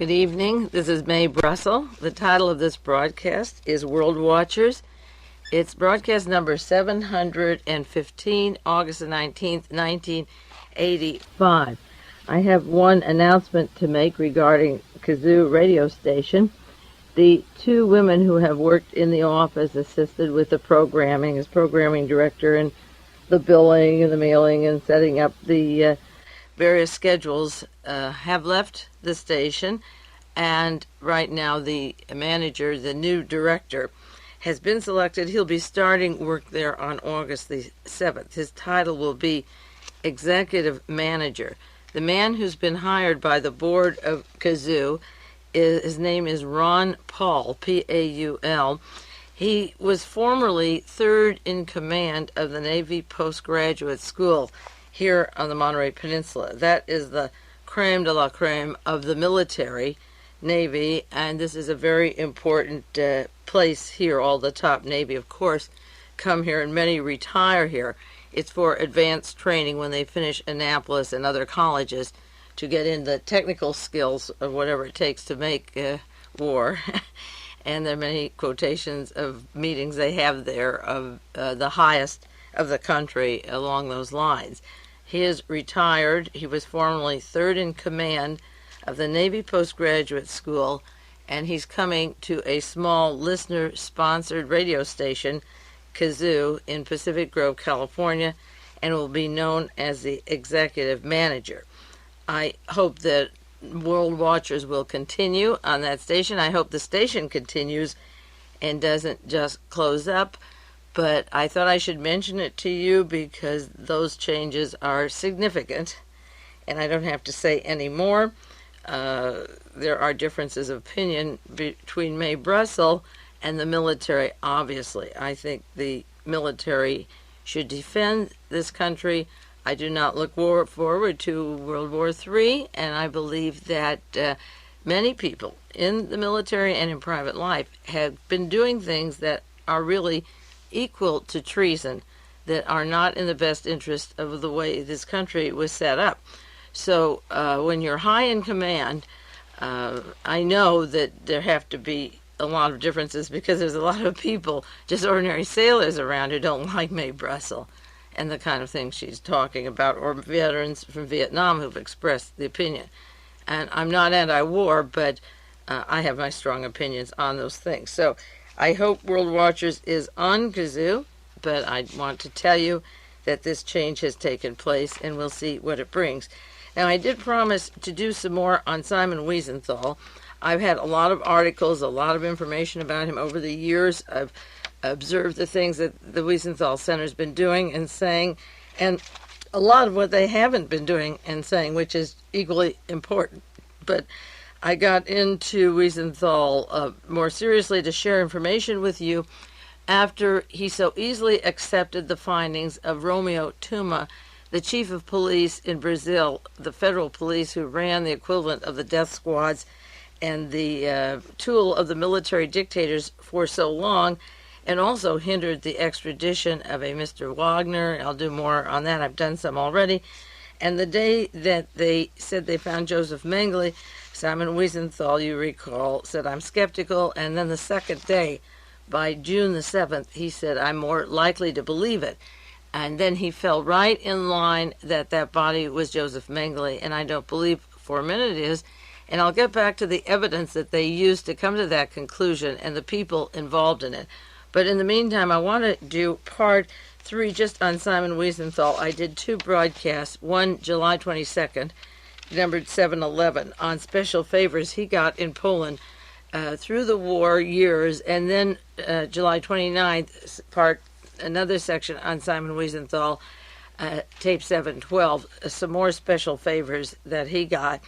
Good evening. This is Mae Brussell. The title of this broadcast is World Watchers. It's broadcast number 715, August the 19th, 1985. I have one announcement to make regarding Kazoo radio station. The two women who have worked in the office assisted with the programming as programming director and the billing and the mailing and setting up the various schedules have left the station, and right now the manager, the new director, has been selected. He'll be starting work there on August the 7th. His title will be Executive Manager. The man who's been hired by the board of Kazoo, his name is Ron Paul, P-A-U-L. He was formerly third in command of the Navy Postgraduate School here on the Monterey Peninsula. That is the creme de la creme of the military Navy, and this is a very important place here. All the top Navy, of course, come here, and many retire here. It's for advanced training when they finish Annapolis and other colleges to get in the technical skills of whatever it takes to make war. And there are many quotations of meetings they have there of the highest of the country along those lines. He is retired. He was formerly third in command of the Navy Postgraduate School, and he's coming to a small listener-sponsored radio station, Kazoo, in Pacific Grove, California, and will be known as the Executive Manager. I hope that World Watchers will continue on that station. I hope the station continues and doesn't just close up. But I thought I should mention it to you because those changes are significant, and I don't have to say any more. There are differences of opinion between Mae Brussell and the military, obviously. I think the military should defend this country. I do not look forward to World War III, and I believe that many people in the military and in private life have been doing things that are really equal to treason, that are not in the best interest of the way this country was set up. So when you're high in command, I know that there have to be a lot of differences because there's a lot of people, just ordinary sailors around, who don't like Mae Brussell and the kind of things she's talking about, or veterans from Vietnam who've expressed the opinion. And I'm not anti-war, but I have my strong opinions on those things. So I hope World Watchers is on Kazoo, but I want to tell you that this change has taken place, and we'll see what it brings. Now, I did promise to do some more on Simon Wiesenthal. I've had a lot of articles, a lot of information about him over the years. I've observed the things that the Wiesenthal Center's been doing and saying, and a lot of what they haven't been doing and saying, which is equally important. But I got into Wiesenthal more seriously to share information with you after he so easily accepted the findings of Romeo Tuma, the chief of police in Brazil, the federal police who ran the equivalent of the death squads and the tool of the military dictators for so long, and also hindered the extradition of a Mr. Wagner. I'll do more on that. I've done some already. And the day that they said they found Joseph Mengele, Simon Wiesenthal, you recall, said, I'm skeptical. And then the second day, by June the 7th, he said, I'm more likely to believe it. And then he fell right in line that that body was Joseph Mengele, and I don't believe for a minute it is. And I'll get back to the evidence that they used to come to that conclusion and the people involved in it. But in the meantime, I want to do part 3 just on Simon Wiesenthal. I did 2 broadcasts, one July 22nd, numbered 711, on special favors he got in Poland through the war years, and then July 29th, another section on Simon Wiesenthal, tape 712, some more special favors that he got.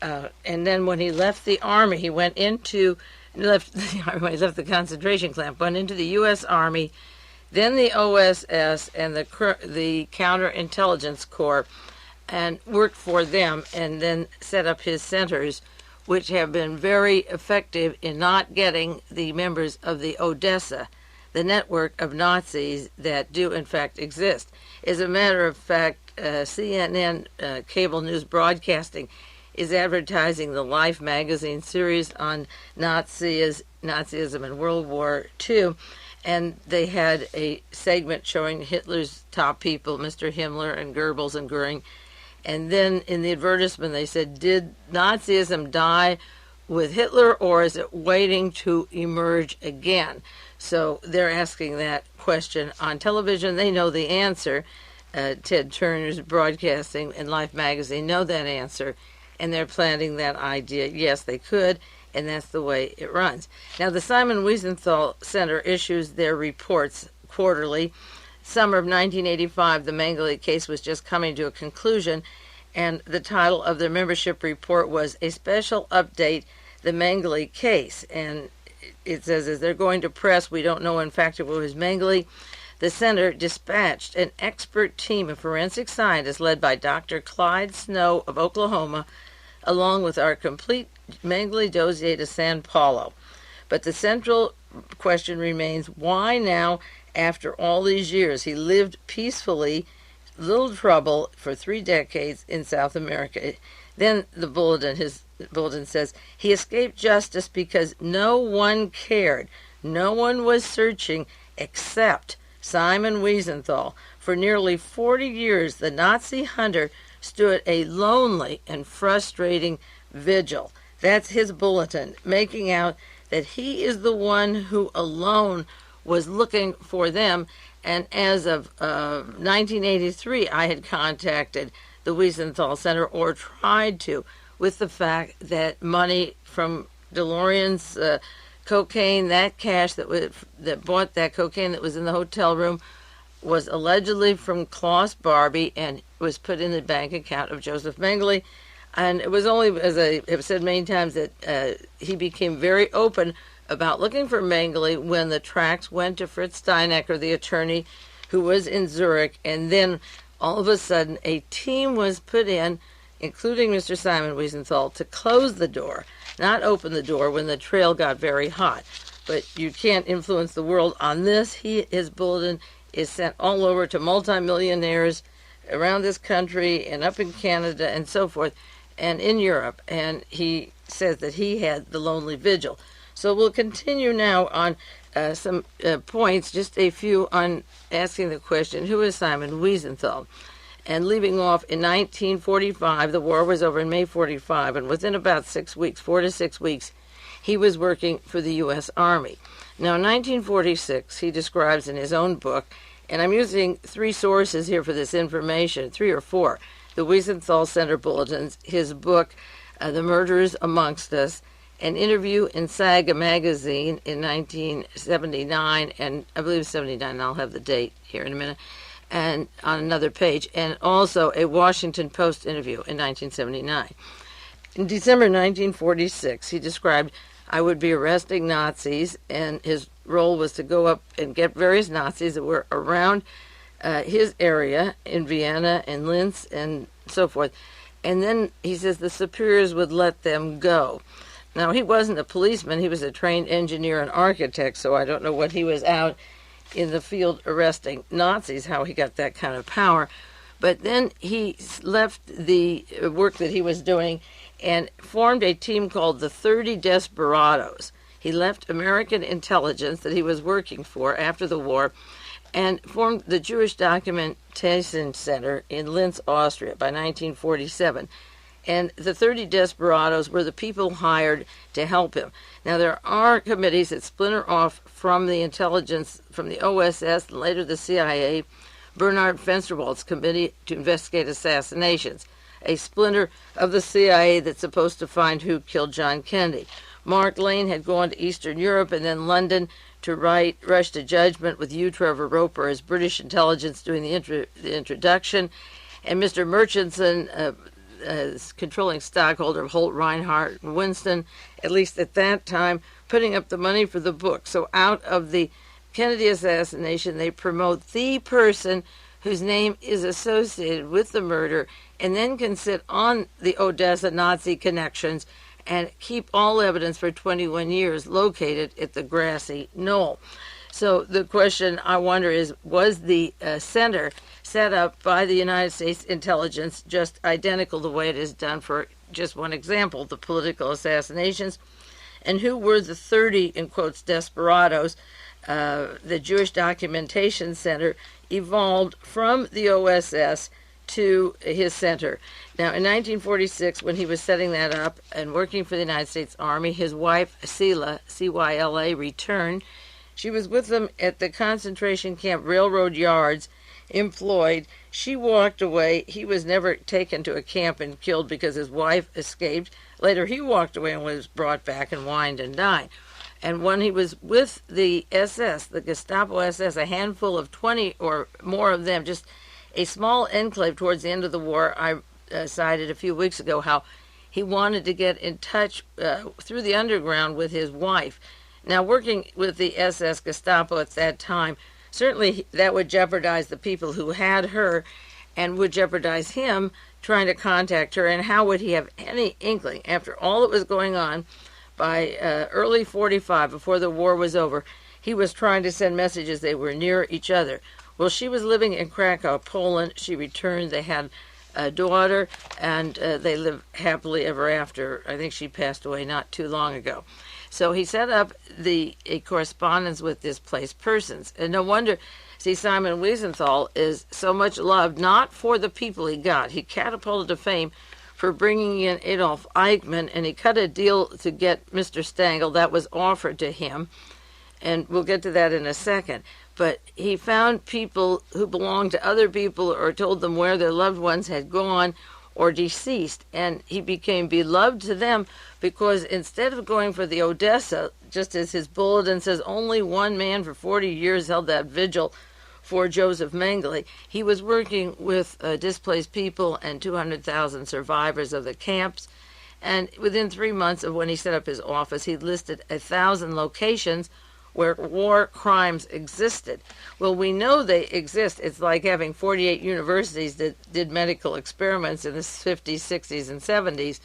And then when he left the army, he went into he left the concentration camp, went into the U.S. Army, then the OSS and the Counterintelligence Corps, and worked for them, and then set up his centers, which have been very effective in not getting the members of the Odessa, the network of Nazis that do in fact exist. As a matter of fact, CNN cable news broadcasting is advertising the Life magazine series on Nazism in World War II. And they had a segment showing Hitler's top people, Mr. Himmler and Goebbels and Goering. And then in the advertisement they said, did Nazism die with Hitler, or is it waiting to emerge again? So they're asking that question on television. They know the answer. Ted Turner's broadcasting and Life magazine know that answer, and they're planting that idea. Yes, they could, and that's the way it runs. Now, the Simon Wiesenthal Center issues their reports quarterly. Summer of 1985, the Mengele case was just coming to a conclusion, and the title of their membership report was A Special Update, the Mengele Case. And it says, as they're going to press, we don't know in fact if it was Mengele. The center dispatched an expert team of forensic scientists led by Dr. Clyde Snow of Oklahoma, along with our complete Mengele dossier to San Paulo. But the central question remains, why now, after all these years? He lived peacefully, little trouble, for 3 decades in South America. Then his bulletin says, he escaped justice because no one cared. No one was searching except Simon Wiesenthal. For nearly 40 years, the Nazi hunter stood a lonely and frustrating vigil. That's his bulletin, making out that he is the one who alone was looking for them. And as of 1983, I had contacted the Wiesenthal Center, or tried to, with the fact that money from DeLorean's cocaine, that cash that bought that cocaine that was in the hotel room, was allegedly from Klaus Barbie and was put in the bank account of Joseph Mengele. And it was only, as I have said many times, that he became very open about looking for Mengele when the tracks went to Fritz Steinecker, the attorney who was in Zurich. And then all of a sudden a team was put in, including Mr. Simon Wiesenthal, to close the door, not open the door when the trail got very hot. But you can't influence the world on this. His bulletin is sent all over to multimillionaires around this country and up in Canada and so forth, and in Europe. And he says that he had the lonely vigil. So we'll continue now on some points, just a few on asking the question, who is Simon Wiesenthal? And leaving off in 1945, the war was over in May 45, and within about 6 weeks, 4 to 6 weeks, he was working for the U.S. Army. Now, in 1946, he describes in his own book, and I'm using 3 sources here for this information, 3 or 4, the Wiesenthal Center bulletins, his book, The Murderers Amongst Us, an interview in Saga magazine in 1979, and I believe 79, I'll have the date here in a minute, and on another page, and also a Washington Post interview in 1979. In December 1946, he described, I would be arresting Nazis, and his role was to go up and get various Nazis that were around his area in Vienna and Linz and so forth. And then he says the superiors would let them go. Now, he wasn't a policeman. He was a trained engineer and architect, so I don't know what he was out in the field arresting Nazis, how he got that kind of power. But then he left the work that he was doing and formed a team called the 30 Desperados. He left American intelligence that he was working for after the war and formed the Jewish Documentation Center in Linz, Austria by 1947. And the 30 Desperados were the people hired to help him. Now, there are committees that splinter off from the intelligence, from the OSS, and later the CIA, Bernard Fensterwald's Committee to Investigate Assassinations, a splinter of the CIA that's supposed to find who killed John Kennedy. Mark Lane had gone to Eastern Europe and then London to write Rush to Judgment with Hugh Trevor Roper as British intelligence doing the introduction, and Mr. Murchison, controlling stockholder of Holt, Reinhardt, and Winston, at least at that time, putting up the money for the book. So out of the Kennedy assassination, they promote the person whose name is associated with the murder and then can sit on the Odessa Nazi connections and keep all evidence for 21 years located at the grassy knoll. So the question I wonder is, was the center set up by the United States intelligence just identical the way it is done for just one example, the political assassinations, and who were the 30, in quotes, desperados. The Jewish Documentation Center evolved from the OSS to his center. Now, in 1946, when he was setting that up and working for the United States Army, his wife, Cyla, C-Y-L-A, returned. She was with them at the concentration camp Railroad Yards, employed. She walked away. He was never taken to a camp and killed because his wife escaped. Later, he walked away and was brought back and wined and dined. And when he was with the SS, the Gestapo SS, a handful of 20 or more of them, just a small enclave towards the end of the war, I cited a few weeks ago how he wanted to get in touch through the underground with his wife. Now, working with the SS Gestapo at that time, certainly that would jeopardize the people who had her and would jeopardize him trying to contact her. And how would he have any inkling, after all that was going on, by early 45, before the war was over, he was trying to send messages. They were near each other. Well, she was living in Krakow, Poland. She returned. They had a daughter, and they lived happily ever after. I think she passed away not too long ago. So he set up a correspondence with displaced persons. And no wonder, see, Simon Wiesenthal is so much loved, not for the people he got. He catapulted to fame for bringing in Adolf Eichmann, and he cut a deal to get Mr. Stengel. That was offered to him, and we'll get to that in a second. But he found people who belonged to other people or told them where their loved ones had gone or deceased, and he became beloved to them because instead of going for the Odessa, just as his bulletin says, only one man for 40 years held that vigil for Joseph Mengele, he was working with displaced people and 200,000 survivors of the camps. And within 3 months of when he set up his office, he listed 1,000 locations where war crimes existed. Well, we know they exist. It's like having 48 universities that did medical experiments in the 50s, 60s, and 70s.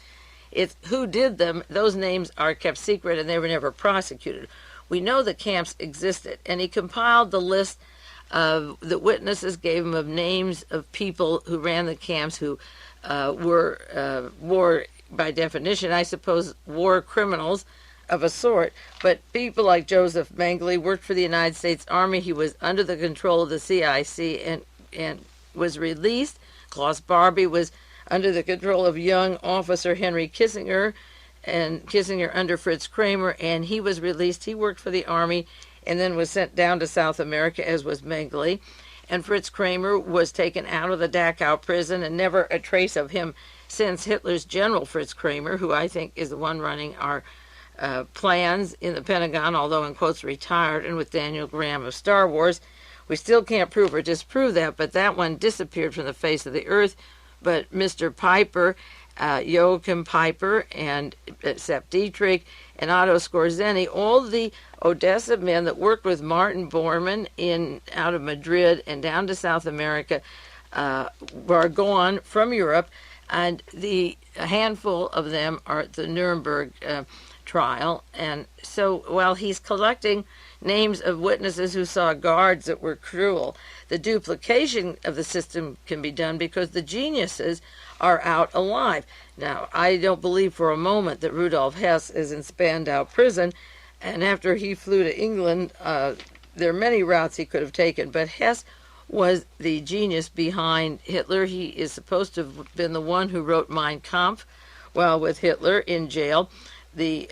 It's who did them. Those names are kept secret, and they were never prosecuted. We know the camps existed, and he compiled the list of the witnesses gave him of names of people who ran the camps who were war, by definition, I suppose, war criminals of a sort. But people like Joseph Mengele worked for the United States Army. He was under the control of the CIC and was released. Klaus Barbie was under the control of young officer Henry Kissinger, and Kissinger under Fritz Kramer, and he was released. He worked for the Army and then was sent down to South America, as was Mengele. And Fritz Kramer was taken out of the Dachau prison, and never a trace of him since. Hitler's general, Fritz Kramer, who I think is the one running our plans in the Pentagon, although in quotes retired, and with Daniel Graham of Star Wars. We still can't prove or disprove that, but that one disappeared from the face of the earth. But Mr. Piper, Joachim Piper, and Sepp Dietrich, and Otto Skorzeny, all the Odessa men that worked with Martin Bormann out of Madrid and down to South America, were gone from Europe, and a handful of them are at the Nuremberg trial. And so while he's collecting names of witnesses who saw guards that were cruel, the duplication of the system can be done because the geniuses are out alive. Now, I don't believe for a moment that Rudolf Hess is in Spandau prison, and after he flew to England, there are many routes he could have taken, but Hess was the genius behind Hitler. He is supposed to have been the one who wrote Mein Kampf while with Hitler in jail, the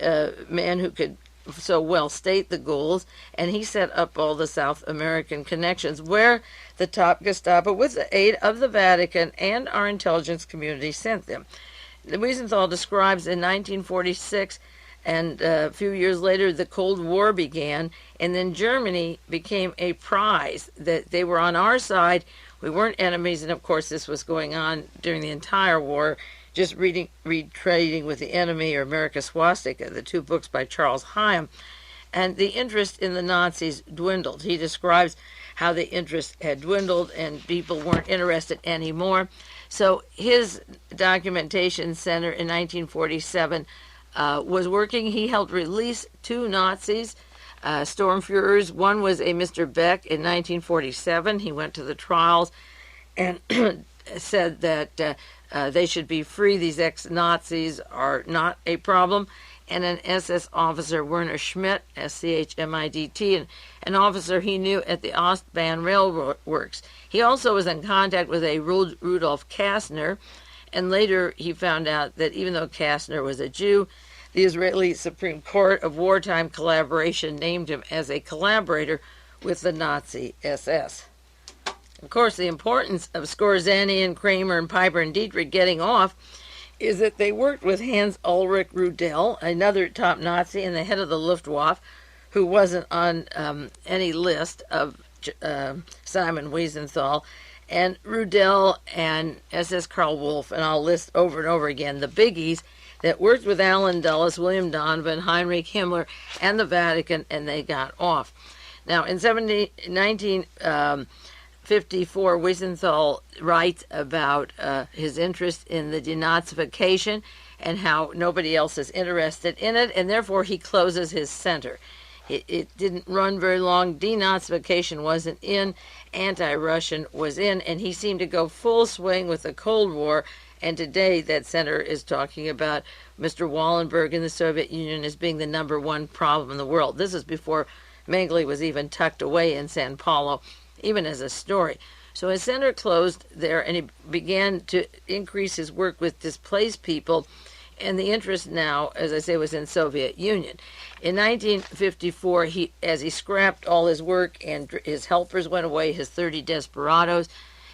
man who could so well state the goals, and he set up all the South American connections where the top Gestapo, with the aid of the Vatican and our intelligence community, sent them. Wiesenthal describes in 1946, and a few years later, the Cold War began, and then Germany became a prize, that they were on our side. We weren't enemies, and of course this was going on during the entire war. Just read Trading with the Enemy or America Swastika, the two books by Charles Hyam. And the interest in the Nazis dwindled. He describes how the interest had dwindled and people weren't interested anymore. So his documentation center in 1947 was working. He helped release two Nazis, Stormfuhrers. One was a Mr. Beck in 1947. He went to the trials and said that they should be free. These ex-Nazis are not a problem. And an SS officer, Werner Schmidt, S-C-H-M-I-D-T, an officer he knew at the Ostbahn Railroad Works. He also was in contact with a Rudolf Kastner, and later he found out that even though Kastner was a Jew, the Israeli Supreme Court of Wartime Collaboration named him as a collaborator with the Nazi SS. Of course, the importance of Skorzeny and Kramer and Piper and Dietrich getting off is that they worked with Hans Ulrich Rudel, another top Nazi and the head of the Luftwaffe, who wasn't on any list of Simon Wiesenthal, and Rudel and SS Karl Wolff, and I'll list over and over again the biggies that worked with Allen Dulles, William Donovan, Heinrich Himmler, and the Vatican, and they got off. Now, in 1954, Wiesenthal writes about his interest in the denazification and how nobody else is interested in it, and therefore he closes his center. It didn't run very long. Denazification wasn't in, anti-Russian was in, and he seemed to go full swing with the Cold War, and today that center is talking about Mr. Wallenberg in the Soviet Union as being the number one problem in the world. This is before Mengele was even tucked away in San Paulo, even as a story. So his center closed there, and he began to increase his work with displaced people, and the interest now, as I say, was in Soviet Union. In 1954, as he scrapped all his work and his helpers went away, his 30 desperados,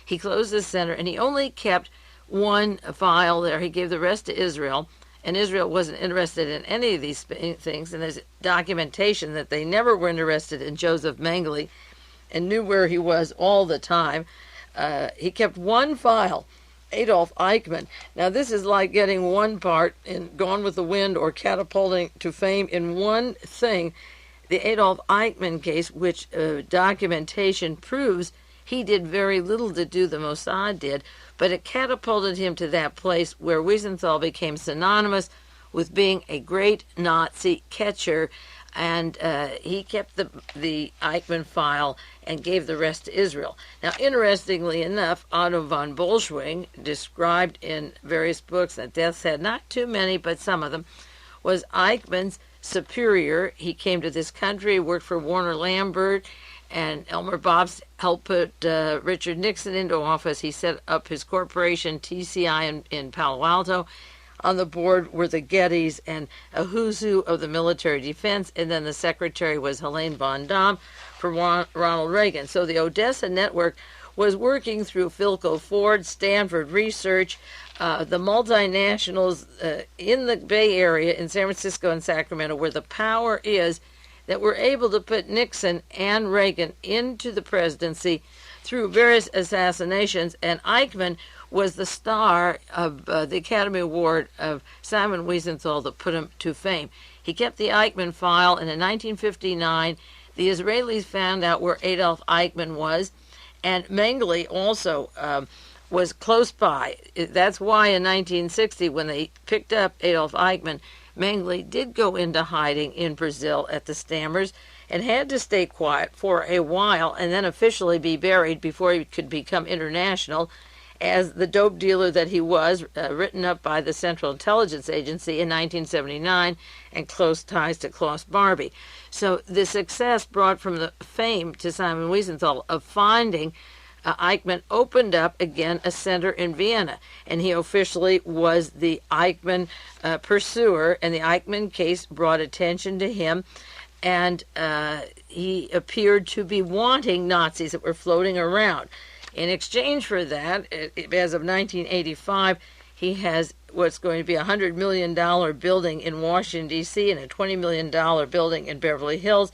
he closed the center, and he only kept one file there. He gave the rest to Israel, and Israel wasn't interested in any of these things, and there's documentation that they never were interested in Joseph Mengele and knew where he was all the time. He kept one file, Adolf Eichmann. Now, this is like getting one part in Gone with the Wind or catapulting to fame in one thing. The Adolf Eichmann case, which documentation proves he did very little to do the Mossad did, but it catapulted him to that place where Wiesenthal became synonymous with being a great Nazi catcher, and he kept the Eichmann file and gave the rest to Israel. Now, interestingly enough, Otto von Bolschwing, described in various books that Death's Head, not too many, but some of them, was Eichmann's superior. He came to this country, worked for Warner Lambert, and Elmer Bobst helped put Richard Nixon into office. He set up his corporation, TCI, in Palo Alto. On the board were the Gettys and a who's who of the military defense, and then the secretary was Helene von Dahm for Ronald Reagan. So the Odessa Network was working through Philco Ford, Stanford Research, the multinationals in the Bay Area, in San Francisco and Sacramento, where the power is, that were able to put Nixon and Reagan into the presidency through various assassinations, and Eichmann was the star of the Academy Award of Simon Wiesenthal that put him to fame. He kept the Eichmann file, and in 1959, the Israelis found out where Adolf Eichmann was, and Mengele also was close by. That's why in 1960, when they picked up Adolf Eichmann, Mengele did go into hiding in Brazil at the Stammers and had to stay quiet for a while and then officially be buried before he could become international as the dope dealer that he was, written up by the Central Intelligence Agency in 1979 and close ties to Klaus Barbie. So the success brought from the fame to Simon Wiesenthal of finding Eichmann opened up again a center in Vienna, and he officially was the Eichmann pursuer, and the Eichmann case brought attention to him, and he appeared to be wanting Nazis that were floating around. In exchange for that, as of 1985, he has what's going to be a $100 million building in Washington, D.C., and a $20 million building in Beverly Hills,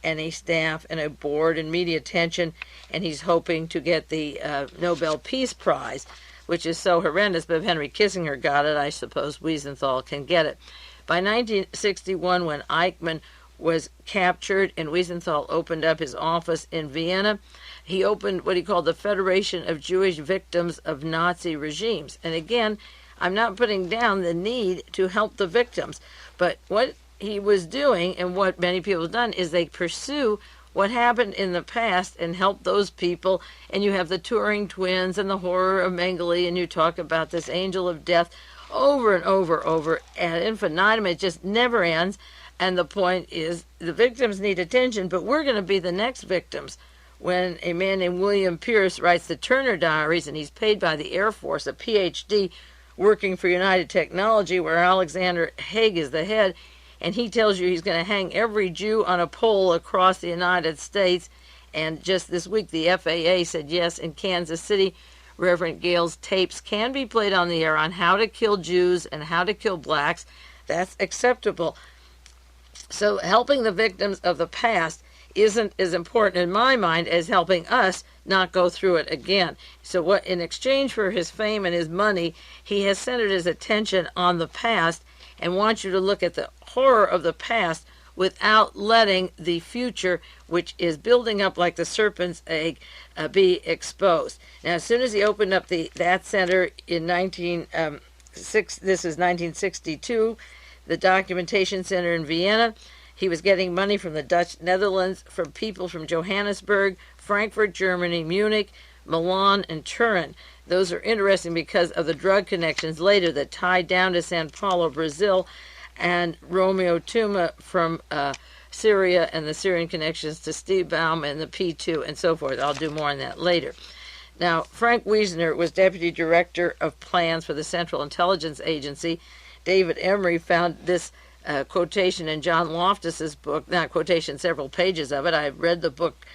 and a staff and a board and media attention, and he's hoping to get the Nobel Peace Prize, which is so horrendous, but if Henry Kissinger got it, I suppose Wiesenthal can get it. By 1961, when Eichmann was captured and Wiesenthal opened up his office in Vienna, he opened what he called the Federation of Jewish Victims of Nazi Regimes. And again, I'm not putting down the need to help the victims, but what he was doing, and what many people have done, is they pursue what happened in the past and help those people. And you have the Turing twins and the horror of Mengele, and you talk about this angel of death over and over ad infinitum. It just never ends. And the point is, the victims need attention, but we're going to be the next victims. When a man named William Pierce writes the Turner Diaries, and he's paid by the Air Force, a PhD, working for United Technology, where Alexander Haig is the head, and he tells you he's going to hang every Jew on a pole across the United States. And just this week, the FAA said yes, in Kansas City, Reverend Gale's tapes can be played on the air on how to kill Jews and how to kill blacks. That's acceptable. So helping the victims of the past isn't as important in my mind as helping us not go through it again. So what, in exchange for his fame and his money, he has centered his attention on the past and wants you to look at the horror of the past without letting the future, which is building up like the serpent's egg, be exposed. Now, as soon as he opened up that center in 1962, the Documentation Center in Vienna, he was getting money from the Dutch Netherlands, from people from Johannesburg, Frankfurt, Germany, Munich, Milan, and Turin. Those are interesting because of the drug connections later that tied down to Sao Paulo, Brazil, and Romeo Tuma from Syria, and the Syrian connections to Steve Baum and the P2 and so forth. I'll do more on that later. Now, Frank Wiesner was Deputy Director of Plans for the Central Intelligence Agency. David Emery found this quotation in John Loftus's book, not quotation, several pages of it. I've read the book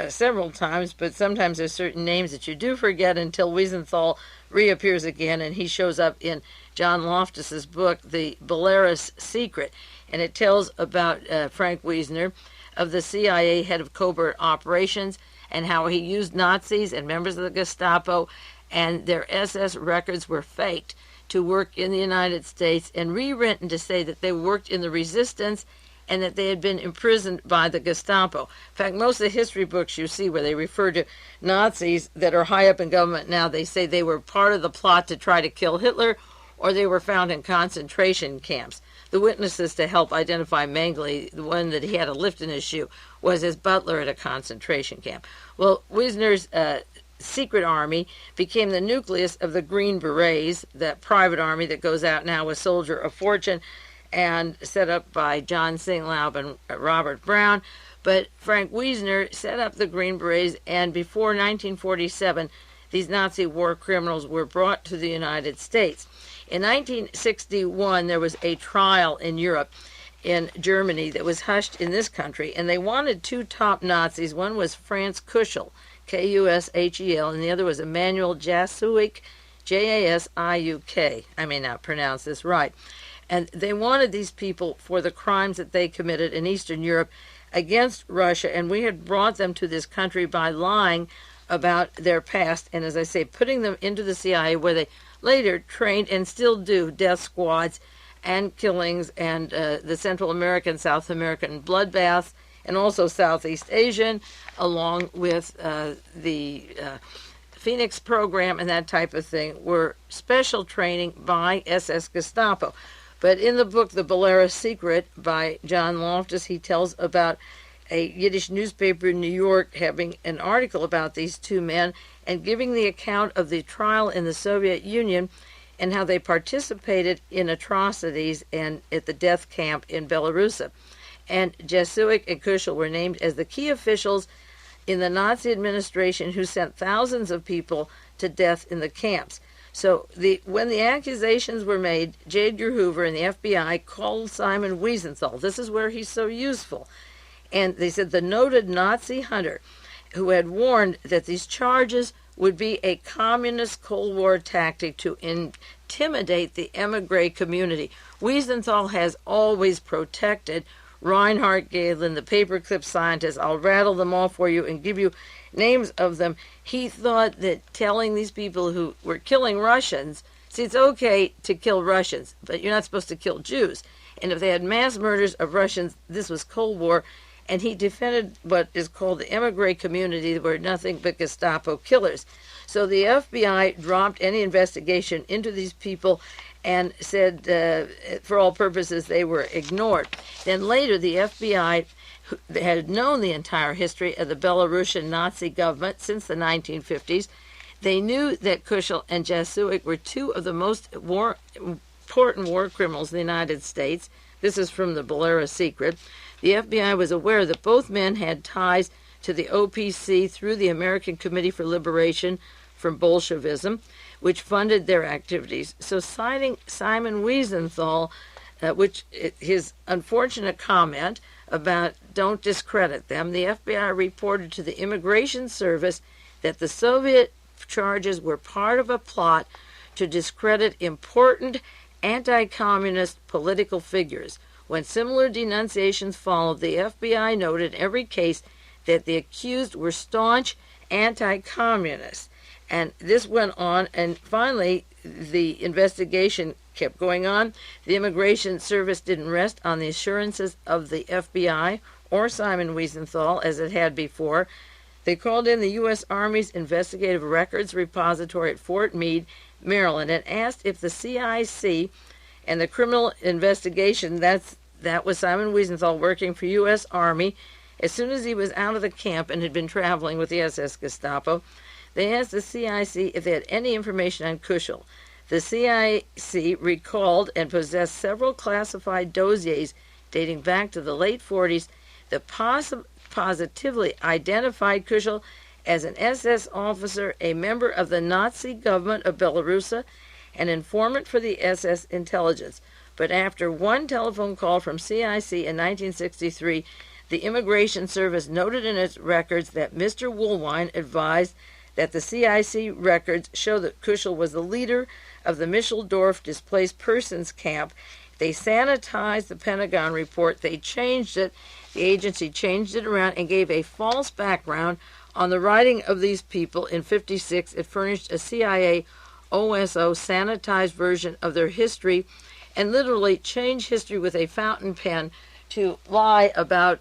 several times, but sometimes there's certain names that you do forget until Wiesenthal reappears again, and he shows up in John Loftus's book, The Belarus Secret, and it tells about Frank Wiesner, of the CIA head of covert operations, and how he used Nazis and members of the Gestapo, and their SS records were faked to work in the United States and rewritten to say that they worked in the resistance and that they had been imprisoned by the Gestapo. In fact, most of the history books you see where they refer to Nazis that are high up in government now, they say they were part of the plot to try to kill Hitler, or they were found in concentration camps. The witnesses to help identify Mengele, the one that he had a lift in his shoe, was his butler at a concentration camp. Well, Wiesner's secret army became the nucleus of the Green Berets, that private army that goes out now, a soldier of fortune, and set up by John Singlaub and Robert Brown. But Frank Wiesner set up the Green Berets, and before 1947, these Nazi war criminals were brought to the United States. In 1961, there was a trial in Europe, in Germany, that was hushed in this country, and they wanted two top Nazis. One was Franz Kuschel, Kushel, and the other was Emanuel Jasiuk, Jasiuk. I may not pronounce this right. And they wanted these people for the crimes that they committed in Eastern Europe against Russia, and we had brought them to this country by lying about their past, and as I say, putting them into the CIA, where they later trained and still do death squads and killings, and the Central American, South American bloodbaths, and also Southeast Asian, along with the Phoenix program and that type of thing, were special training by SS Gestapo. But in the book, The Belarus Secret, by John Loftus, he tells about a Yiddish newspaper in New York having an article about these two men and giving the account of the trial in the Soviet Union and how they participated in atrocities and at the death camp in Belarus. And Jasiuk and Kuschel were named as the key officials in the Nazi administration who sent thousands of people to death in the camps. So when the accusations were made, J. Edgar Hoover and the FBI called Simon Wiesenthal. This is where he's so useful. And they said the noted Nazi hunter who had warned that these charges would be a communist Cold War tactic to intimidate the emigre community. Wiesenthal has always protected Reinhard Gehlen, the paperclip scientist. I'll rattle them all for you and give you names of them. He thought that telling these people who were killing Russians, see, it's okay to kill Russians, but you're not supposed to kill Jews. And if they had mass murders of Russians, this was Cold War. And he defended what is called the emigre community, that were nothing but Gestapo killers. So the FBI dropped any investigation into these people, and said for all purposes they were ignored. Then later the FBI had known the entire history of the Belarusian Nazi government since the 1950s. They knew that Kushel and Jasuik were two of the most important war criminals in the United States. This is from the Belarus Secret. The FBI was aware that both men had ties to the OPC through the American Committee for Liberation from Bolshevism, which funded their activities. So citing Simon Wiesenthal, which his unfortunate comment about don't discredit them, the FBI reported to the Immigration Service that the Soviet charges were part of a plot to discredit important anti-communist political figures. When similar denunciations followed, the FBI noted in every case that the accused were staunch anti-communists. And this went on, and finally the investigation kept going on. The Immigration Service didn't rest on the assurances of the FBI or Simon Wiesenthal as it had before. They called in the U.S. Army's Investigative Records Repository at Fort Meade, Maryland, and asked if the CIC and the criminal investigation, that was Simon Wiesenthal working for U.S. Army, as soon as he was out of the camp and had been traveling with the SS Gestapo, they asked the CIC if they had any information on Kushel. The CIC recalled and possessed several classified dossiers dating back to the late 40s that positively identified Kushel as an SS officer, a member of the Nazi government of Belarus, an informant for the SS intelligence. But after one telephone call from CIC in 1963, the Immigration Service noted in its records that Mr. Woolwine advised that the CIC records show that Kushel was the leader of the Micheldorf displaced persons camp. They sanitized the Pentagon report. They changed it. The agency changed it around and gave a false background on the writing of these people. In 1956, it furnished a CIA OSO sanitized version of their history and literally changed history with a fountain pen to lie about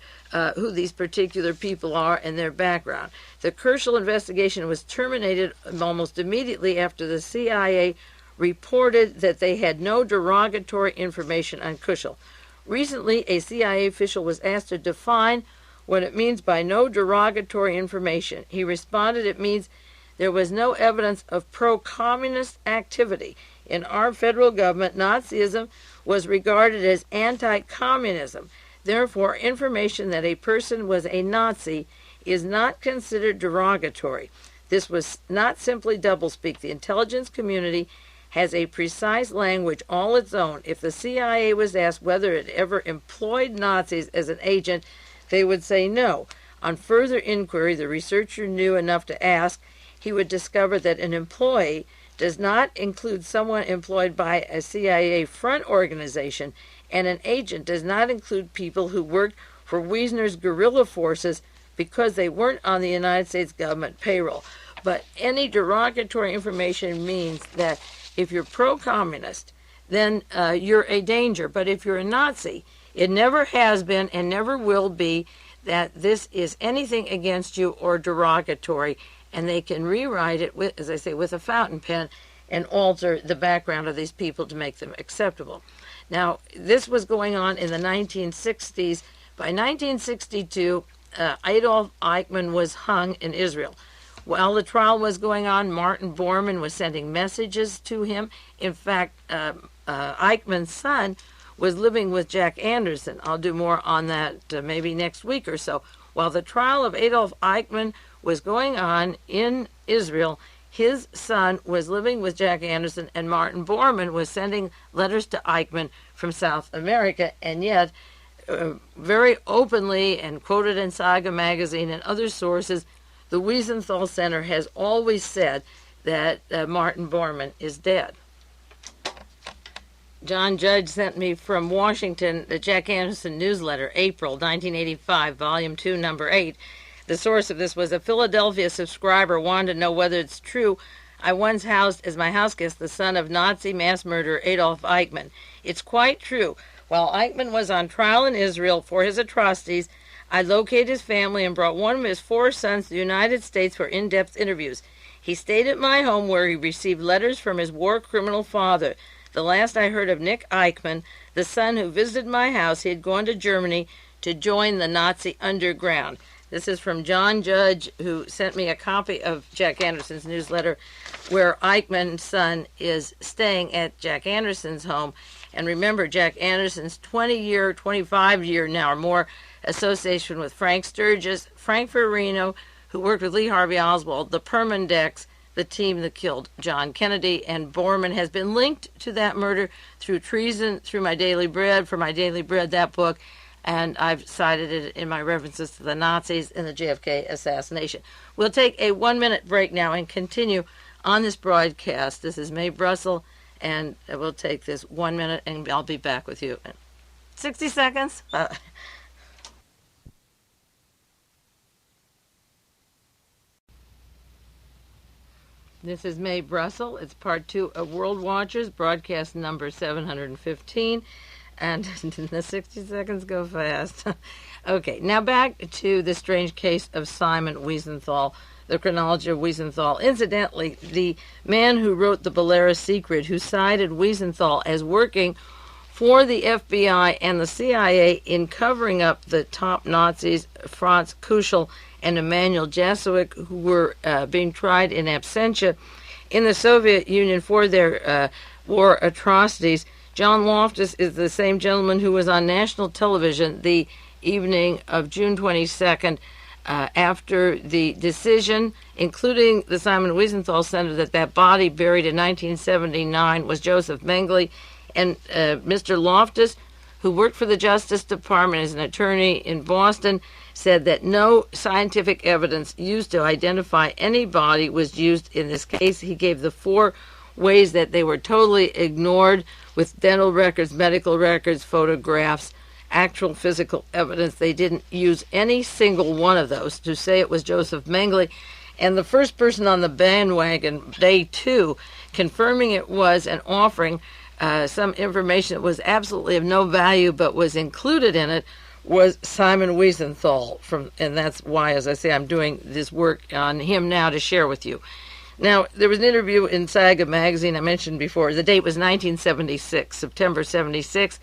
who these particular people are and their background. The Kushel investigation was terminated almost immediately after the CIA reported that they had no derogatory information on Kushel. Recently, a CIA official was asked to define what it means by no derogatory information. He responded, it means there was no evidence of pro-communist activity. In our federal government, Nazism was regarded as anti-communism. Therefore, information that a person was a Nazi is not considered derogatory. This was not simply doublespeak. The intelligence community has a precise language all its own. If the CIA was asked whether it ever employed Nazis as an agent, they would say no. On further inquiry, the researcher knew enough to ask. He would discover that an employee does not include someone employed by a CIA front organization, and an agent does not include people who worked for Wiesner's guerrilla forces because they weren't on the United States government payroll. But any derogatory information means that if you're pro-communist, then you're a danger. But if you're a Nazi, it never has been and never will be that this is anything against you or derogatory, and they can rewrite it, with, as I say, with a fountain pen and alter the background of these people to make them acceptable. Now, this was going on in the 1960s. By 1962, Adolf Eichmann was hung in Israel. While the trial was going on, Martin Bormann was sending messages to him. In fact, Eichmann's son was living with Jack Anderson. I'll do more on that maybe next week or so. While the trial of Adolf Eichmann was going on in Israel, his son was living with Jack Anderson, and Martin Bormann was sending letters to Eichmann from South America, and yet very openly and quoted in Saga magazine and other sources, the Wiesenthal Center has always said that Martin Bormann is dead. John Judge sent me from Washington the Jack Anderson newsletter, April 1985, Volume 2, Number 8. The source of this was a Philadelphia subscriber wanted to know whether it's true I once housed as my house guest the son of Nazi mass murderer Adolf Eichmann. It's quite true. While Eichmann was on trial in Israel for his atrocities, I located his family and brought one of his 4 sons to the United States for in-depth interviews. He stayed at my home where he received letters from his war criminal father. The last I heard of Nick Eichmann, the son who visited my house, he had gone to Germany to join the Nazi underground. This is from John Judge, who sent me a copy of Jack Anderson's newsletter, where Eichmann's son is staying at Jack Anderson's home. And remember, Jack Anderson's 20-year, 25-year now or more association with Frank Sturgis, Frank Farino, who worked with Lee Harvey Oswald, the Permandex, the team that killed John Kennedy, and Borman has been linked to that murder through treason, through My Daily Bread, for My Daily Bread, that book, and I've cited it in my references to the Nazis and the JFK assassination. We'll take a 1-minute break now and continue on this broadcast. This is Mae Brussell, and we'll take this 1 minute, and I'll be back with you in 60 seconds. This is Mae Brussell. It's part 2 of World Watchers, broadcast number 715. And the 60 seconds go fast. Okay, now back to the strange case of Simon Wiesenthal, the chronology of Wiesenthal. Incidentally, the man who wrote The Belarus Secret, who cited Wiesenthal as working for the FBI and the CIA in covering up the top Nazis, Franz Kuschel and Emanuel Jasowicz, who were being tried in absentia in the Soviet Union for their war atrocities. John Loftus is the same gentleman who was on national television the evening of June 22nd after the decision, including the Simon Wiesenthal Center, that body buried in 1979 was Joseph Mengele. And Mr. Loftus, who worked for the Justice Department as an attorney in Boston, said that no scientific evidence used to identify any body was used in this case. He gave the 4 ways that they were totally ignored, with dental records, medical records, photographs, actual physical evidence. They didn't use any single one of those to say it was Joseph Mengele. And the first person on the bandwagon, day 2, confirming it was and offering some information that was absolutely of no value but was included in it, was Simon Wiesenthal. And that's why, as I say, I'm doing this work on him now to share with you. Now, there was an interview in Saga magazine I mentioned before. The date was 1976, September 76,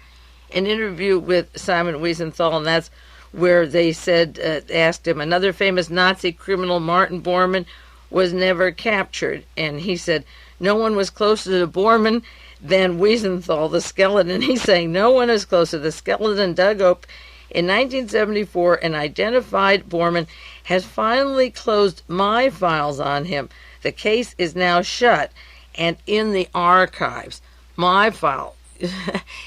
an interview with Simon Wiesenthal, and that's where they said, asked him, another famous Nazi criminal, Martin Bormann, was never captured. And he said, no one was closer to Bormann than Wiesenthal, the skeleton. He's saying, no one is closer. The skeleton dug up in 1974 and identified Bormann has finally closed my files on him. The case is now shut and in the archives. My file.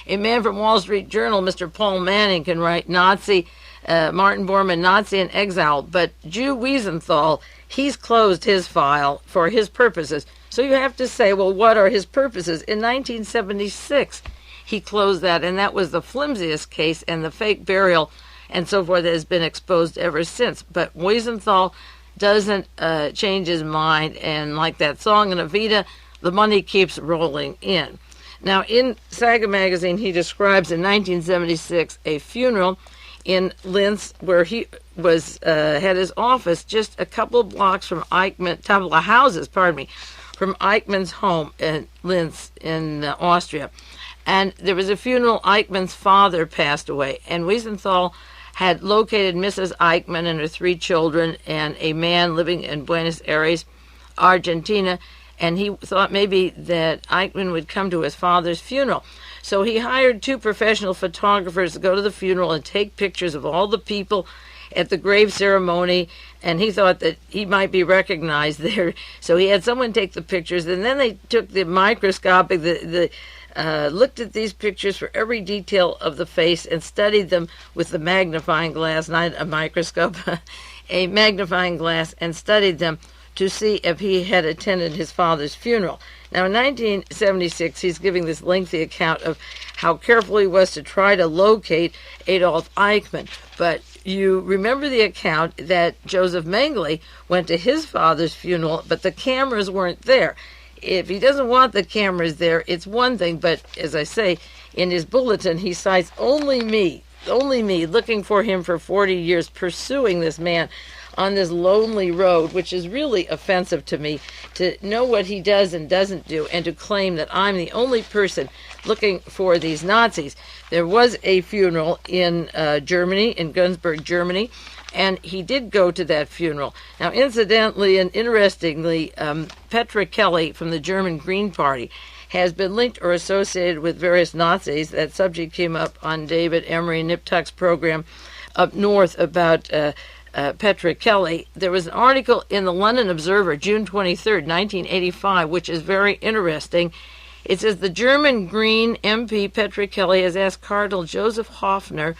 A man from Wall Street Journal, Mr. Paul Manning, can write Nazi, Martin Bormann, Nazi in exile, but Jew Wiesenthal, he's closed his file for his purposes. So you have to say, well, what are his purposes? In 1976, he closed that, and that was the flimsiest case, and the fake burial and so forth has been exposed ever since. But Wiesenthal doesn't change his mind, and like that song in Evita, the money keeps rolling in. Now, in Saga magazine, he describes in 1976 a funeral in Linz where he was had his office just a couple of blocks from couple of houses, from Eichmann's home in Linz in Austria. And there was a funeral. Eichmann's father passed away, and Wiesenthal had located Mrs. Eichmann and her 3 children and a man living in Buenos Aires, Argentina, and he thought maybe that Eichmann would come to his father's funeral. So he hired 2 professional photographers to go to the funeral and take pictures of all the people at the grave ceremony, and he thought that he might be recognized there. So he had someone take the pictures, and then they took the microscopic, looked at these pictures for every detail of the face and studied them with the magnifying glass, not a microscope, a magnifying glass, and studied them to see if he had attended his father's funeral. Now, in 1976, he's giving this lengthy account of how careful he was to try to locate Adolf Eichmann. But you remember the account that Joseph Mengele went to his father's funeral, but the cameras weren't there. If he doesn't want the cameras there, it's one thing, but as I say, in his bulletin, he cites only me, looking for him for 40 years, pursuing this man on this lonely road, which is really offensive to me, to know what he does and doesn't do, and to claim that I'm the only person looking for these Nazis. There was a funeral in Germany, in Günzburg, Germany, and he did go to that funeral. Now, incidentally and interestingly, Petra Kelly from the German Green Party has been linked or associated with various Nazis. That subject came up on David Emery Niptuck's program up north about Petra Kelly. There was an article in the London Observer, June 23rd, 1985, which is very interesting. It says the German Green MP Petra Kelly has asked Cardinal Joseph Hofner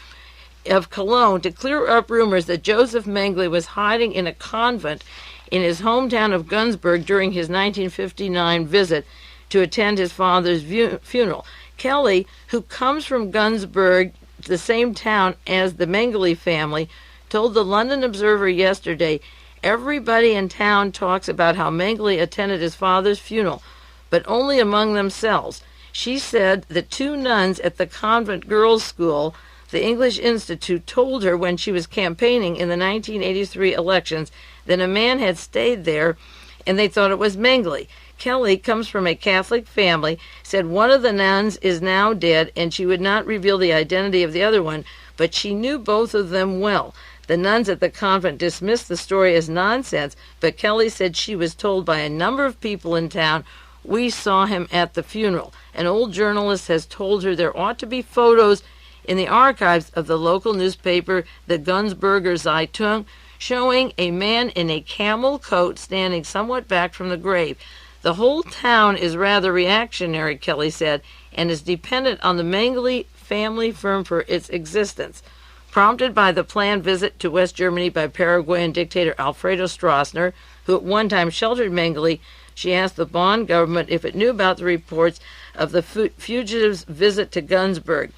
of Cologne to clear up rumors that Joseph Mengele was hiding in a convent in his hometown of Günzburg during his 1959 visit to attend his father's funeral. Kelly, who comes from Günzburg, the same town as the Mengele family, told the London Observer yesterday, everybody in town talks about how Mengele attended his father's funeral, but only among themselves. She said the two nuns at the convent girls' school, the English Institute, told her when she was campaigning in the 1983 elections that a man had stayed there and they thought it was Mengele. Kelly comes from a Catholic family, said one of the nuns is now dead and she would not reveal the identity of the other one, but she knew both of them well. The nuns at the convent dismissed the story as nonsense, but Kelly said she was told by a number of people in town, we saw him at the funeral. An old journalist has told her there ought to be photos in the archives of the local newspaper, the Günzburger Zeitung, showing a man in a camel coat standing somewhat back from the grave. The whole town is rather reactionary, Kelly said, and is dependent on the Mengele family firm for its existence. Prompted by the planned visit to West Germany by Paraguayan dictator Alfredo Stroessner, who at one time sheltered Mengele, she asked the Bonn government if it knew about the reports of the fugitives' visit to Günzburg.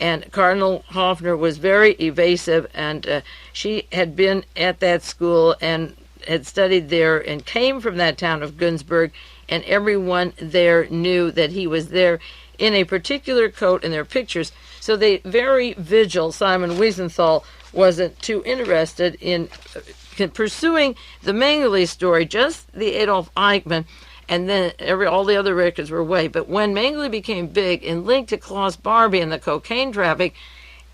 And Cardinal Hofner was very evasive, and she had been at that school and had studied there and came from that town of Günzburg, and everyone there knew that he was there in a particular coat in their pictures. So they very vigilant. Simon Wiesenthal wasn't too interested in pursuing the Mengele story, just the Adolf Eichmann, and then all the other records were away. But when Mengele became big and linked to Klaus Barbie and the cocaine traffic,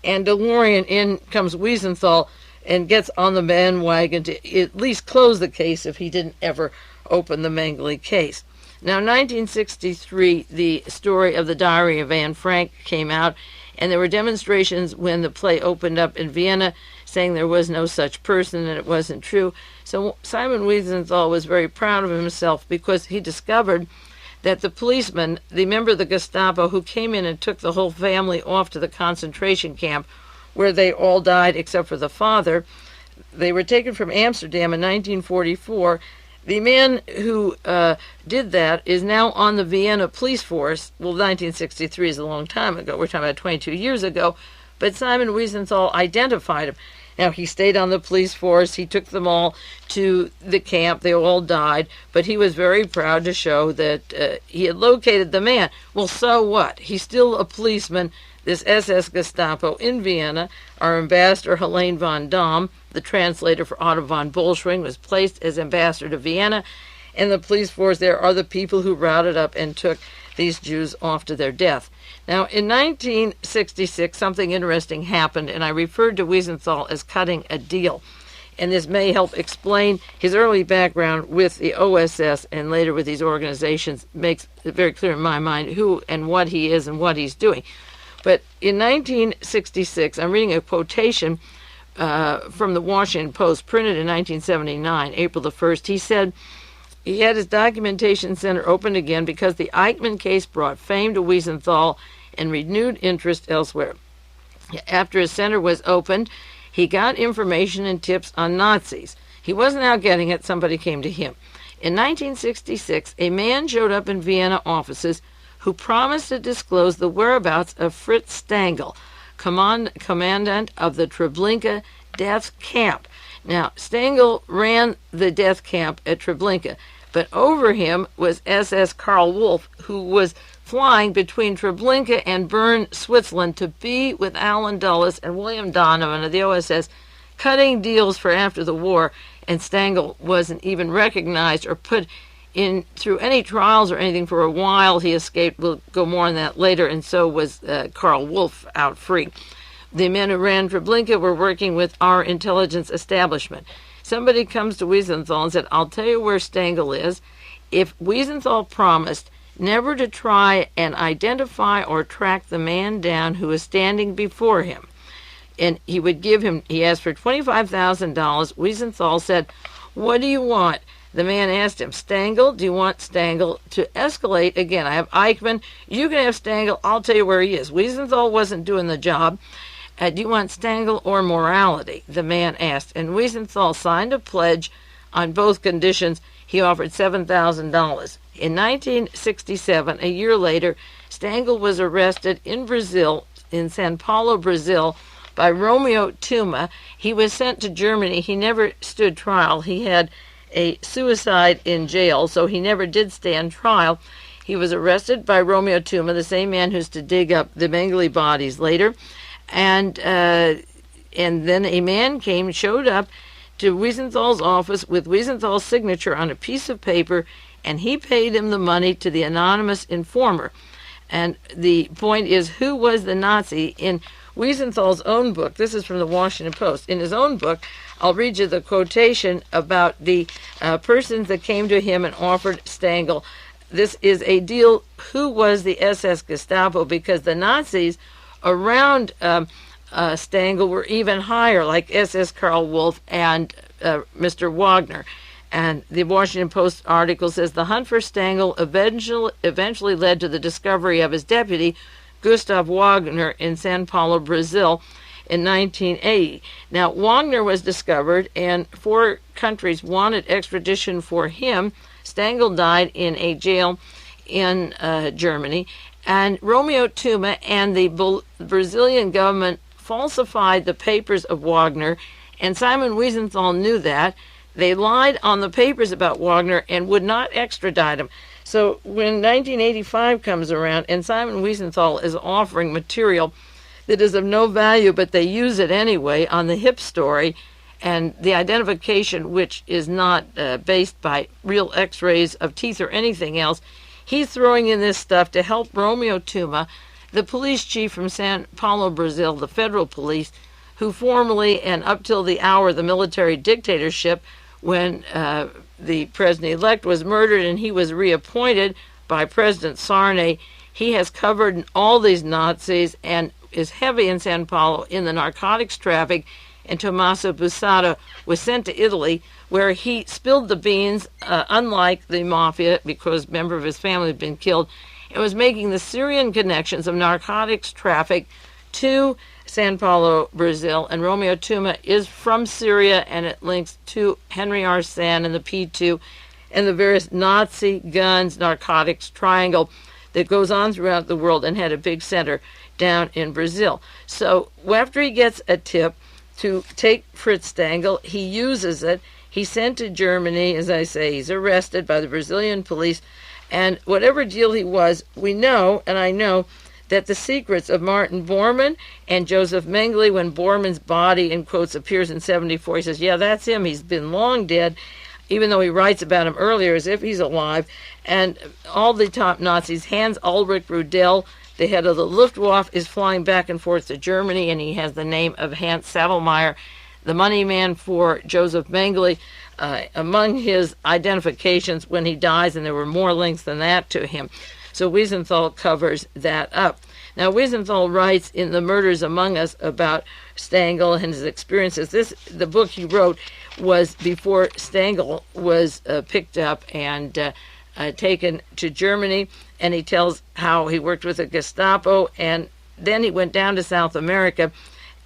and DeLorean, in comes Wiesenthal and gets on the bandwagon to at least close the case if he didn't ever open the Mengele case. Now, 1963, the story of the Diary of Anne Frank came out, and there were demonstrations when the play opened up in Vienna saying there was no such person and it wasn't true. So Simon Wiesenthal was very proud of himself because he discovered that the policeman, the member of the Gestapo who came in and took the whole family off to the concentration camp where they all died except for the father, they were taken from Amsterdam in 1944. The man who did that is now on the Vienna police force. Well, 1963 is a long time ago. We're talking about 22 years ago. But Simon Wiesenthal identified him. Now, he stayed on the police force. He took them all to the camp. They all died. But he was very proud to show that he had located the man. Well, so what? He's still a policeman. This SS Gestapo in Vienna, our ambassador Helene von Dahm, the translator for Otto von Bolschwing, was placed as ambassador to Vienna, and the police force there are the people who routed up and took these Jews off to their death. Now, in 1966, something interesting happened, and I referred to Wiesenthal as cutting a deal. And this may help explain his early background with the OSS and later with these organizations, makes it very clear in my mind who and what he is and what he's doing. But in 1966, I'm reading a quotation from the Washington Post, printed in 1979, April the 1st. He said he had his documentation center opened again because the Eichmann case brought fame to Wiesenthal and renewed interest elsewhere. After his center was opened, he got information and tips on Nazis. He wasn't out getting it, somebody came to him. In 1966, a man showed up in Vienna offices who promised to disclose the whereabouts of Fritz Stangl, commandant of the Treblinka death camp. Now, Stangl ran the death camp at Treblinka, but over him was SS Karl Wolff, who was flying between Treblinka and Bern, Switzerland, to be with Alan Dulles and William Donovan of the OSS cutting deals for after the war, and Stengel wasn't even recognized or put in through any trials or anything for a while. He escaped. We'll go more on that later, and so was Karl Wolff out free. The men who ran Treblinka were working with our intelligence establishment. Somebody comes to Wiesenthal and said, I'll tell you where Stengel is. If Wiesenthal promised never to try and identify or track the man down who is standing before him, and he would give him, he asked for $25,000. Wiesenthal said, what do you want? The man asked him, Stengel, do you want Stengel to escalate? Again, I have Eichmann. You can have Stengel. I'll tell you where he is. Wiesenthal wasn't doing the job. Do you want Stengel or morality? The man asked. And Wiesenthal signed a pledge on both conditions. He offered $7,000. In 1967, a year later, Stengel was arrested in Brazil, in Sao Paulo, Brazil, by Romeo Tuma. He was sent to Germany. He never stood trial. He had a suicide in jail, so he never did stand trial. He was arrested by Romeo Tuma, the same man who's to dig up the Mengele bodies later. And then a man showed up to Wiesenthal's office with Wiesenthal's signature on a piece of paper, and he paid him the money to the anonymous informer. And the point is, who was the Nazi? In Wiesenthal's own book, this is from the Washington Post, in his own book, I'll read you the quotation about the persons that came to him and offered Stengel. This is a deal, who was the SS Gestapo, because the Nazis around Stengel were even higher, like SS Karl Wolff and Mr. Wagner. And the Washington Post article says the hunt for Stengel eventually led to the discovery of his deputy, Gustav Wagner, in Sao Paulo, Brazil, in 1980. Now, Wagner was discovered, and 4 countries wanted extradition for him. Stengel died in a jail in Germany, and Romeo Tuma and the Brazilian government falsified the papers of Wagner, and Simon Wiesenthal knew that. They lied on the papers about Wagner and would not extradite him. So when 1985 comes around and Simon Wiesenthal is offering material that is of no value, but they use it anyway on the hip story, and the identification, which is not based by real x-rays of teeth or anything else, he's throwing in this stuff to help Romeo Tuma, the police chief from Sao Paulo, Brazil, the federal police, who formerly and up till the hour of the military dictatorship, when the president-elect was murdered and he was reappointed by President Sarney, he has covered all these Nazis and is heavy in Sao Paulo in the narcotics traffic. And Tommaso Bussato was sent to Italy, where he spilled the beans, unlike the mafia, because a member of his family had been killed, and was making the Syrian connections of narcotics traffic to Sao Paulo, Brazil. And Romeo Tuma is from Syria, and it links to Henry Arsan and the P2 and the various Nazi guns, narcotics triangle that goes on throughout the world, and had a big center down in Brazil. So after he gets a tip to take Fritz Stengel, he uses it. He's sent to Germany, as I say. He's arrested by the Brazilian police. And whatever deal he was, we know, and I know, that the secrets of Martin Bormann and Joseph Mengele, when Bormann's body, in quotes, appears in 1974, he says, yeah, that's him. He's been long dead, even though he writes about him earlier as if he's alive. And all the top Nazis, Hans Ulrich Rudel, the head of the Luftwaffe, is flying back and forth to Germany, and he has the name of Hans Savelmeyer, the money man for Joseph Mengele, among his identifications when he dies, and there were more links than that to him. So Wiesenthal covers that up. Now, Wiesenthal writes in The Murders Among Us about Stengel and his experiences. The book he wrote was before Stengel was picked up and taken to Germany, and he tells how he worked with the Gestapo, and then he went down to South America.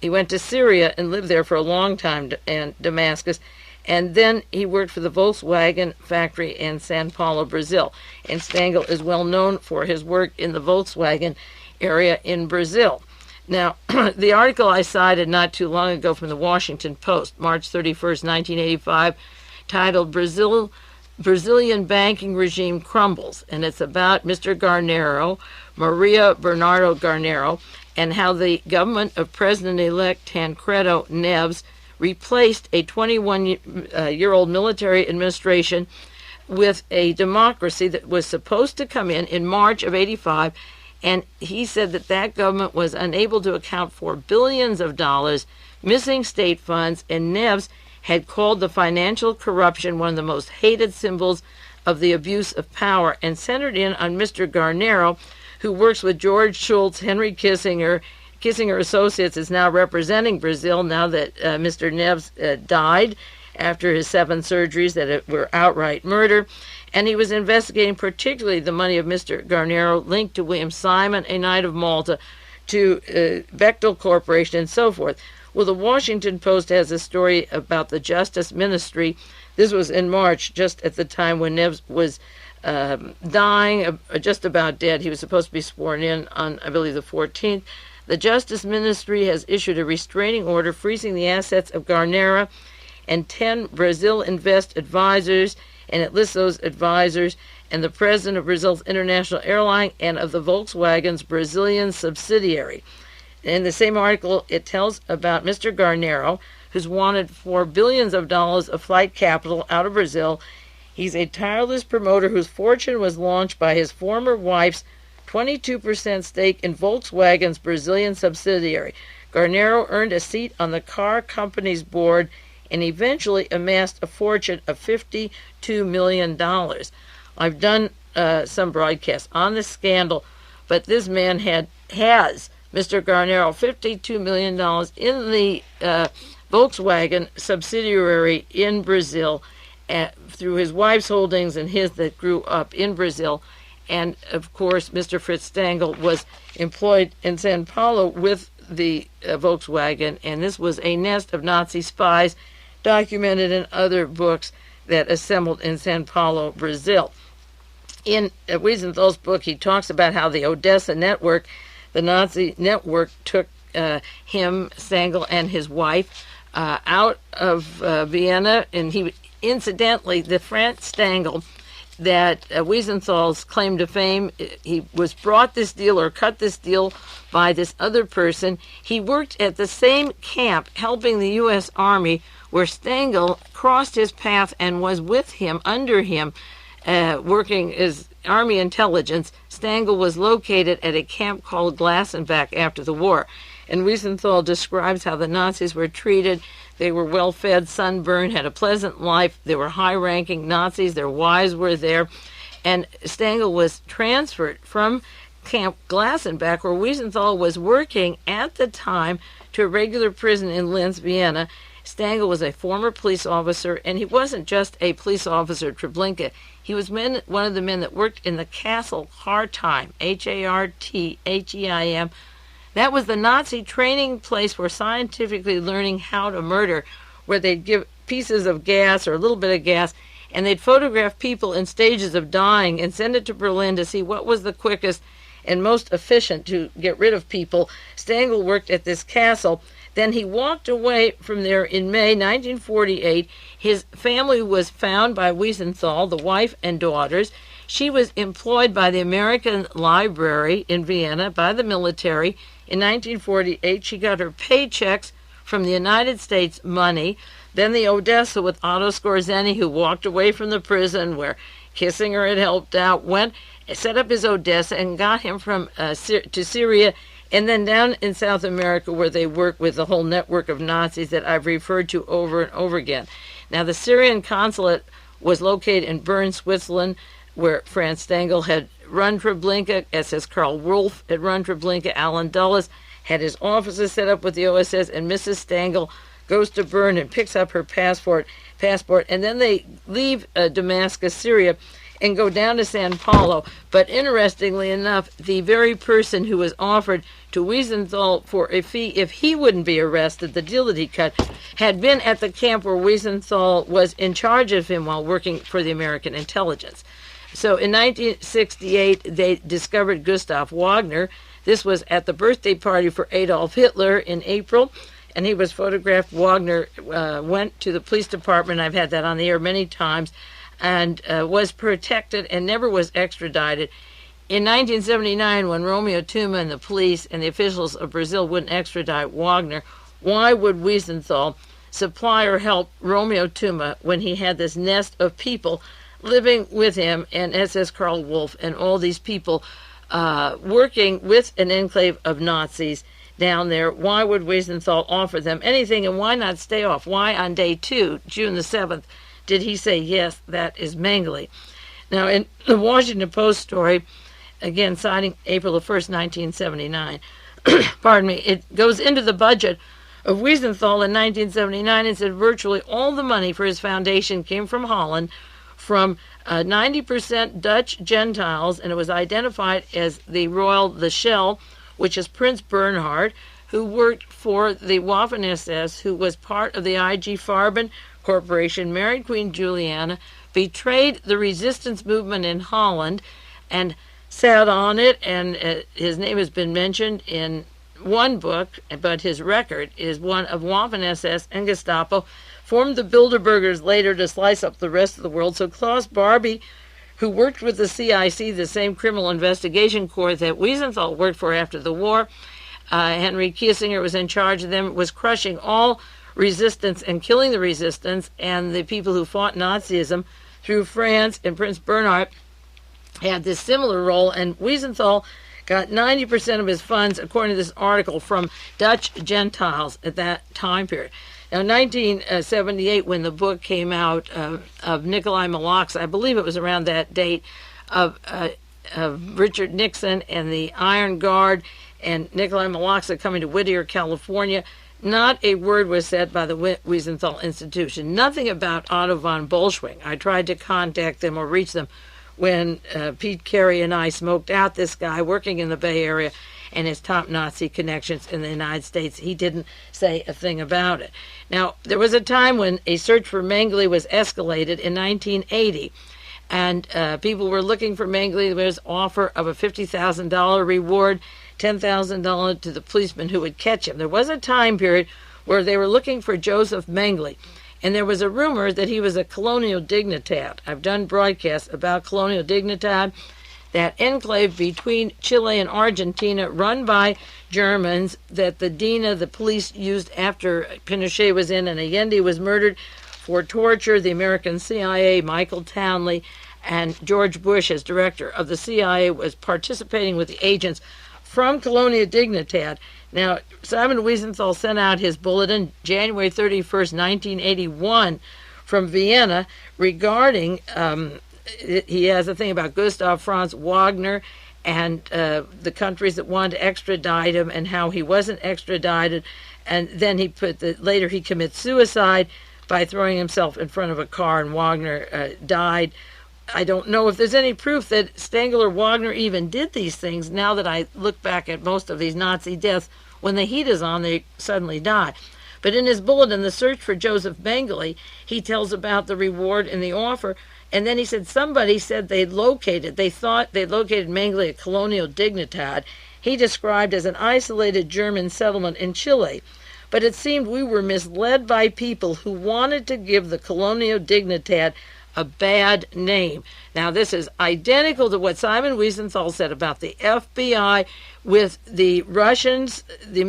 He went to Syria and lived there for a long time, and Damascus, and then he worked for the Volkswagen factory in Sao Paulo, Brazil. And Stengel is well known for his work in the Volkswagen area in Brazil. Now, the article I cited not too long ago from the Washington Post, March 31st, 1985, titled Brazilian Banking Regime Crumbles, and it's about Mr. Garnero, Maria Bernardo Garnero, and how the government of President-elect Tancredo Neves replaced a 21-year-old military administration with a democracy that was supposed to come in March of 85, and he said that that government was unable to account for billions of dollars, missing state funds, and Neves had called the financial corruption one of the most hated symbols of the abuse of power, and centered in on Mr. Garnero, who works with George Shultz, Henry Kissinger. Kissinger Associates is now representing Brazil now that Mr. Neves died after his 7 surgeries that were outright murder. And he was investigating particularly the money of Mr. Garnero linked to William Simon, a Knight of Malta, to Bechtel Corporation, and so forth. Well, the Washington Post has a story about the Justice Ministry. This was in March, just at the time when Neves was dying, just about dead. He was supposed to be sworn in on, I believe, the 14th. The Justice Ministry has issued a restraining order freezing the assets of Garnero and 10 Brazil Invest advisors, and it lists those advisors and the president of Brazil's International Airline and of the Volkswagen's Brazilian subsidiary. In the same article, it tells about Mr. Garnero, who's wanted for billions of dollars of flight capital out of Brazil. He's a tireless promoter whose fortune was launched by his former wife's 22% stake in Volkswagen's Brazilian subsidiary. Garnero earned a seat on the car company's board and eventually amassed a fortune of $52 million. I've done some broadcasts on this scandal, but this man has, Mr. Garnero, $52 million in the Volkswagen subsidiary in Brazil through his wife's holdings and his that grew up in Brazil. And, of course, Mr. Fritz Stangl was employed in Sao Paulo with the Volkswagen, and this was a nest of Nazi spies documented in other books that assembled in Sao Paulo, Brazil. In Wiesenthal's book, he talks about how the Odessa network, the Nazi network, took him, Stangl, and his wife out of Vienna, and he, incidentally, the Franz Stangl that Wiesenthal's claim to fame, he was brought this deal or cut this deal by this other person. He worked at the same camp helping the U.S. Army where Stangl crossed his path and was with him, under him, working as Army intelligence. Stangl was located at a camp called Glassenbach after the war. And Wiesenthal describes how the Nazis were treated. They were well-fed, sunburned, had a pleasant life. They were high-ranking Nazis. Their wives were there. And Stangl was transferred from Camp Glassenbach, where Wiesenthal was working at the time, to a regular prison in Linz, Vienna. Stangl was a former police officer, and he wasn't just a police officer at Treblinka. He was one of the men that worked in the Castle Hartheim, Hartheim. That was the Nazi training place for scientifically learning how to murder, where they'd give pieces of gas or a little bit of gas, and they'd photograph people in stages of dying and send it to Berlin to see what was the quickest and most efficient to get rid of people. Stangl worked at this castle. Then he walked away from there in May 1948. His family was found by Wiesenthal, the wife and daughters. She was employed by the American Library in Vienna, by the military. In 1948, she got her paychecks from the United States money. Then the Odessa with Otto Skorzeny, who walked away from the prison where Kissinger had helped out, set up his Odessa and got him from to Syria, and then down in South America where they work with the whole network of Nazis that I've referred to over and over again. Now, the Syrian consulate was located in Bern, Switzerland, where Franz Stangl had run Treblinka, SS Karl Wolff had run Treblinka, Alan Dulles had his offices set up with the OSS, and Mrs. Stangl goes to Bern and picks up her passport, and then they leave Damascus, Syria, and go down to Sao Paulo. But interestingly enough, the very person who was offered to Wiesenthal for a fee if he wouldn't be arrested, the deal that he cut, had been at the camp where Wiesenthal was in charge of him while working for the American intelligence. So in 1968, they discovered Gustav Wagner. This was at the birthday party for Adolf Hitler in April, and he was photographed. Wagner went to the police department. I've had that on the air many times, and was protected and never was extradited. In 1979, when Romeo Tuma and the police and the officials of Brazil wouldn't extradite Wagner, why would Wiesenthal supply or help Romeo Tuma when he had this nest of people living with him and SS Karl Wolff and all these people working with an enclave of Nazis down there? Why would Wiesenthal offer them anything, and why not stay off? Why on day 2, June the 7th, did he say, yes, that is Mengele? Now, in the Washington Post story, again, citing April the 1st, 1979, pardon me, it goes into the budget of Wiesenthal in 1979 and said virtually all the money for his foundation came from Holland, from 90% Dutch Gentiles, and it was identified as the Royal Shell, which is Prince Bernhard, who worked for the Waffen-SS, who was part of the IG Farben Corporation, married Queen Juliana, betrayed the resistance movement in Holland, and sat on it, and his name has been mentioned in one book, but his record is one of Waffen-SS and Gestapo, formed the Bilderbergers later to slice up the rest of the world. So Klaus Barbie, who worked with the CIC, the same criminal investigation corps that Wiesenthal worked for after the war, Henry Kissinger was in charge of them, was crushing all resistance and killing the resistance, and the people who fought Nazism through France, and Prince Bernhard had this similar role, and Wiesenthal got 90% of his funds, according to this article, from Dutch Gentiles at that time period. Now, in 1978, when the book came out of Nikolai Malak's, I believe it was around that date, of Richard Nixon and the Iron Guard, and Nikolai Malak's coming to Whittier, California, not a word was said by the Wiesenthal Institution. Nothing about Otto von Bolschwing. I tried to contact them or reach them when Pete Carey and I smoked out this guy working in the Bay Area and his top Nazi connections in the United States. He didn't say a thing about it. Now, there was a time when a search for Mengele was escalated in 1980, and people were looking for Mengele. There was an offer of a $50,000 reward, $10,000 to the policeman who would catch him. There was a time period where they were looking for Joseph Mengele, and there was a rumor that he was a colonial dignitad. I've done broadcasts about colonial dignitad, that enclave between Chile and Argentina run by Germans that the DINA, the police, used after Pinochet was in and Allende was murdered for torture. The American CIA, Michael Townley, and George Bush, as director of the CIA, was participating with the agents from Colonia Dignidad. Now, Simon Wiesenthal sent out his bulletin January 31st, 1981 from Vienna regarding, he has a thing about Gustav Franz Wagner and the countries that wanted to extradite him and how he wasn't extradited. And then he later he commits suicide by throwing himself in front of a car, and Wagner died. I don't know if there's any proof that Stengel or Wagner even did these things. Now that I look back at most of these Nazi deaths, when the heat is on, they suddenly die. But in his bulletin, The Search for Joseph Mengele, he tells about the reward and the offer. And then he said somebody said they thought they located Mengele at Colonial Dignidad. He described as an isolated German settlement in Chile. But it seemed we were misled by people who wanted to give the Colonial Dignidad a bad name. Now, this is identical to what Simon Wiesenthal said about the FBI with the Russians, the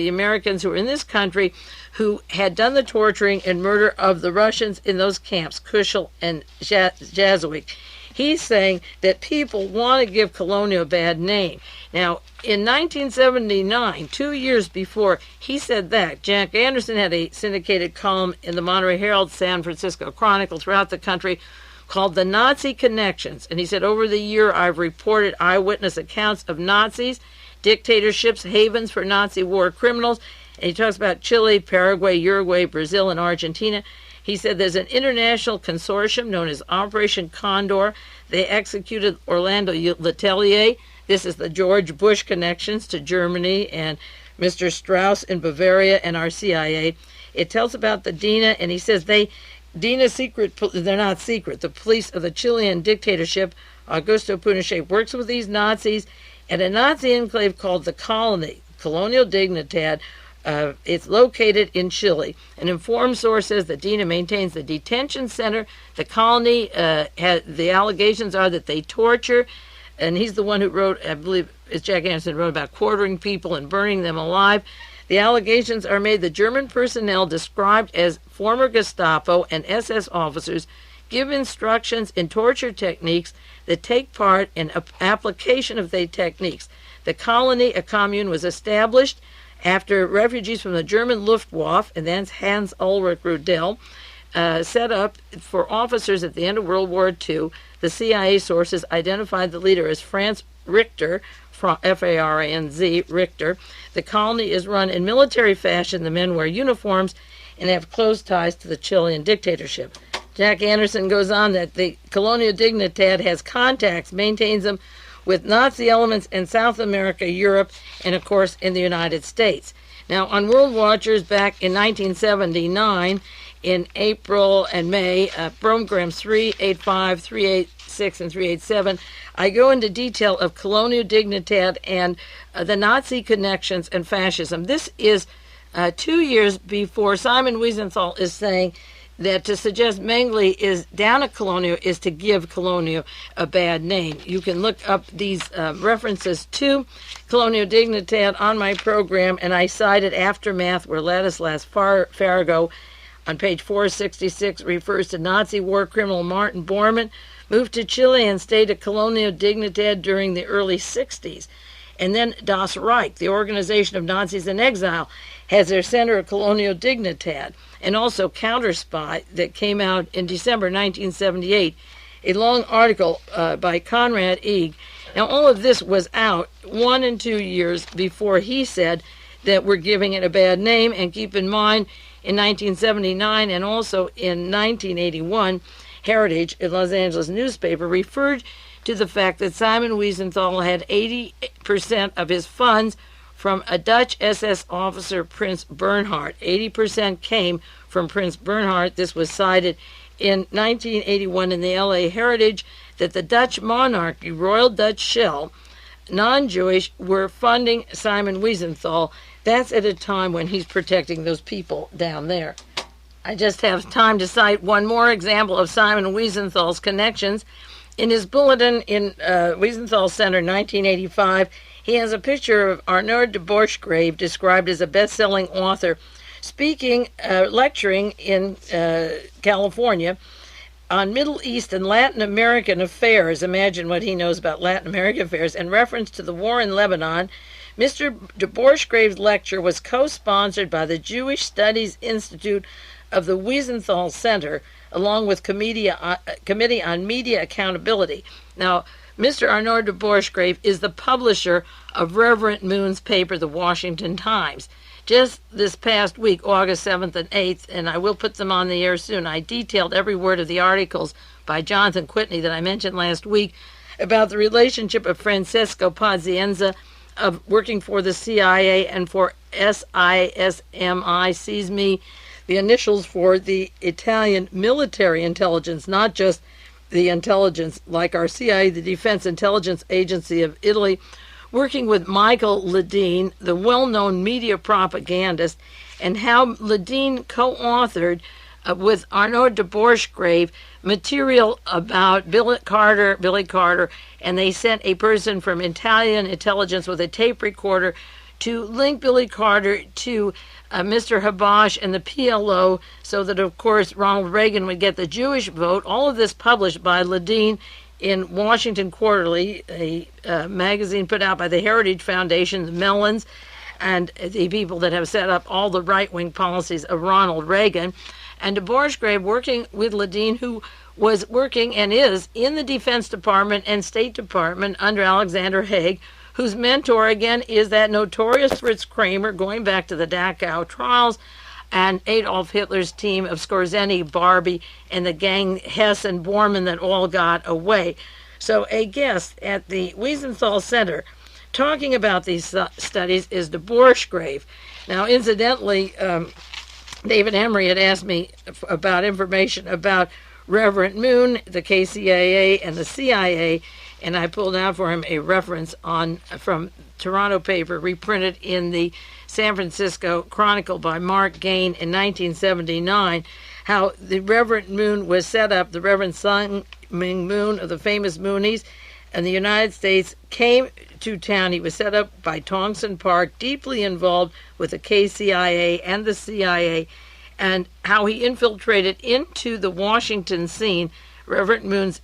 Americans who were in this country, who had done the torturing and murder of the Russians in those camps, Kushel and Jazowick. He's saying that people want to give Colonial a bad name. Now, in 1979, 2 years before he said that, Jack Anderson had a syndicated column in the Monterey Herald, San Francisco Chronicle, throughout the country, called The Nazi Connections. And he said, over the year, I've reported eyewitness accounts of Nazis, dictatorships, havens for Nazi war criminals. And he talks about Chile, Paraguay, Uruguay, Brazil, and Argentina. He said there's an international consortium known as Operation Condor. They executed Orlando Letelier. This is the George Bush connections to Germany and Mr. Strauss in Bavaria and our CIA. It tells about the DINA, and he says DINA secret, they're not secret. The police of the Chilean dictatorship, Augusto Pinochet, works with these Nazis at a Nazi enclave called the Colony, Colonial Dignidad. It's located in Chile. An informed source says that DINA maintains the detention center. The colony, the allegations are that they torture, and he's the one who wrote, I believe it's Jack Anderson, wrote about quartering people and burning them alive. The allegations are made that German personnel described as former Gestapo and SS officers give instructions in torture techniques that take part in application of the techniques. The colony, a commune, was established after refugees from the German Luftwaffe, and then Hans Ulrich Rudel, set up for officers at the end of World War II. The CIA sources identified the leader as Franz Richter, F-A-R-A-N-Z, Richter. The colony is run in military fashion. The men wear uniforms and have close ties to the Chilean dictatorship. Jack Anderson goes on that the Colonial Dignidad has contacts, maintains them with Nazi elements in South America, Europe, and of course in the United States. Now, on World Watchers back in 1979, in April and May, programs 385, 386, and 387, I go into detail of Colonial Dignidad and the Nazi connections and fascism. This is 2 years before Simon Wiesenthal is saying that to suggest Mengele is down at Colonial is to give Colonial a bad name. You can look up these references to Colonial Dignidad on my program, and I cited Aftermath, where Ladislas Farrago on page 466 refers to Nazi war criminal Martin Bormann, moved to Chile and stayed at Colonial Dignidad during the early 60s. And then Das Reich, the Organization of Nazis in Exile, has their center at Colonial Dignidad, and also Counterspy that came out in December 1978, a long article by Conrad Eeg. Now, all of this was out 1 and 2 years before he said that we're giving it a bad name. And keep in mind, in 1979 and also in 1981, Heritage, a Los Angeles newspaper, referred to the fact that Simon Wiesenthal had 80% of his funds from a Dutch SS officer, Prince Bernhard. 80% came from Prince Bernhard. This was cited in 1981 in the LA Heritage, that the Dutch monarchy, Royal Dutch Shell, non-Jewish, were funding Simon Wiesenthal. That's at a time when he's protecting those people down there. I just have time to cite one more example of Simon Wiesenthal's connections. In his bulletin in Wiesenthal Center, 1985, he has a picture of Arnaud de Borchgrave, described as a best-selling author, lecturing in California on Middle East and Latin American affairs. Imagine what he knows about Latin American affairs. In reference to the war in Lebanon, Mr. de Borchgrave's lecture was co-sponsored by the Jewish Studies Institute of the Wiesenthal Center, along with Committee on Media Accountability. Now, Mr. Arnaud de Borchgrave is the publisher of Reverend Moon's paper, The Washington Times. Just this past week, August 7th and 8th, and I will put them on the air soon, I detailed every word of the articles by Jonathan Whitney that I mentioned last week about the relationship of Francesco Pazienza, of working for the CIA and for SISMI, sees me, the initials for the Italian military intelligence, not just the intelligence like our CIA, the Defense Intelligence Agency of Italy, working with Michael Ledeen, the well-known media propagandist, and how Ledeen co-authored with Arnaud de Borchgrave material about Billy Carter, and they sent a person from Italian intelligence with a tape recorder to link Billy Carter to Mr. Habash and the PLO, so that, of course, Ronald Reagan would get the Jewish vote. All of this published by Ledeen in Washington Quarterly, a magazine put out by the Heritage Foundation, the Mellons, and the people that have set up all the right-wing policies of Ronald Reagan. And de Borchgrave working with Ledeen, who was working and is in the Defense Department and State Department under Alexander Haig, whose mentor, again, is that notorious Fritz Kramer, going back to the Dachau trials, and Adolf Hitler's team of Skorzeny, Barbie, and the gang Hess and Bormann that all got away. So a guest at the Wiesenthal Center talking about these studies is de Borchgrave. Now, incidentally, David Emery had asked me about information about Reverend Moon, the KCIA, and the CIA, and I pulled out for him a reference from Toronto paper reprinted in the San Francisco Chronicle by Mark Gain in 1979, how the Reverend Moon was set up, the Reverend Sun Ming Moon of the famous Moonies, and the United States came to town. He was set up by Tongson Park, deeply involved with the KCIA and the CIA, and how he infiltrated into the Washington scene. Reverend Moon's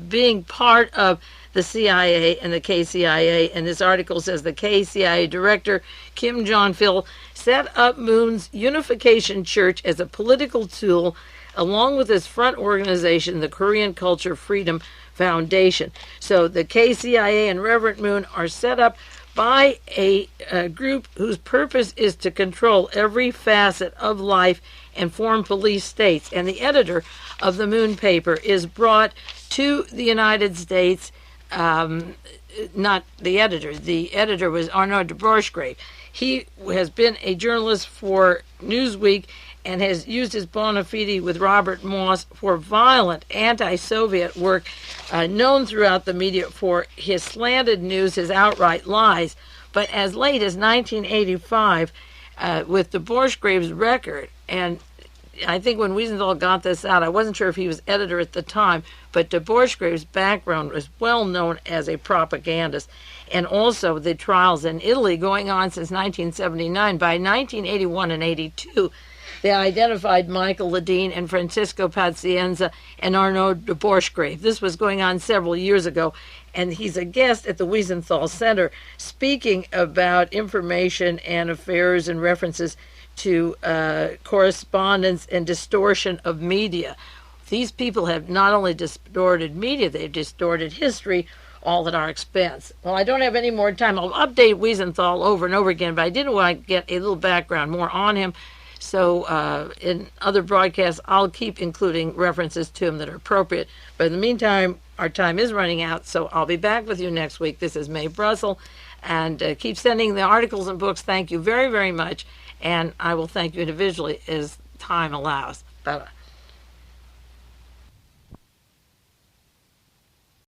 being part of the CIA and the KCIA, and this article says the KCIA director, Kim Jong-il, set up Moon's Unification Church as a political tool, along with his front organization, the Korean Culture Freedom Foundation. So the KCIA and Reverend Moon are set up by a group whose purpose is to control every facet of life and form police states. And the editor of the Moon paper is brought to the United States. Not the editor. The editor was Arnaud de Borchgrave. He has been a journalist for Newsweek and has used his bona fide with Robert Moss for violent anti-Soviet work, known throughout the media for his slanted news, his outright lies. But as late as 1985, with de Borchgrave's record, and I think when Wiesenthal got this out, I wasn't sure if he was editor at the time, but de Borchgrave's background was well known as a propagandist, and also the trials in Italy going on since 1979. By 1981 and 82, they identified Michael Ledeen and Francisco Pazienza and Arnaud de Borchgrave. This was going on several years ago, and he's a guest at the Wiesenthal Center speaking about information and affairs and references to correspondence and distortion of media. These people have not only distorted media, they've distorted history, all at our expense. Well, I don't have any more time. I'll update Wiesenthal over and over again, but I did want to get a little background more on him. So in other broadcasts, I'll keep including references to him that are appropriate. But in the meantime, our time is running out, so I'll be back with you next week. This is Mae Brussell, and keep sending the articles and books. Thank you very, very much, and I will thank you individually as time allows. Bye-bye.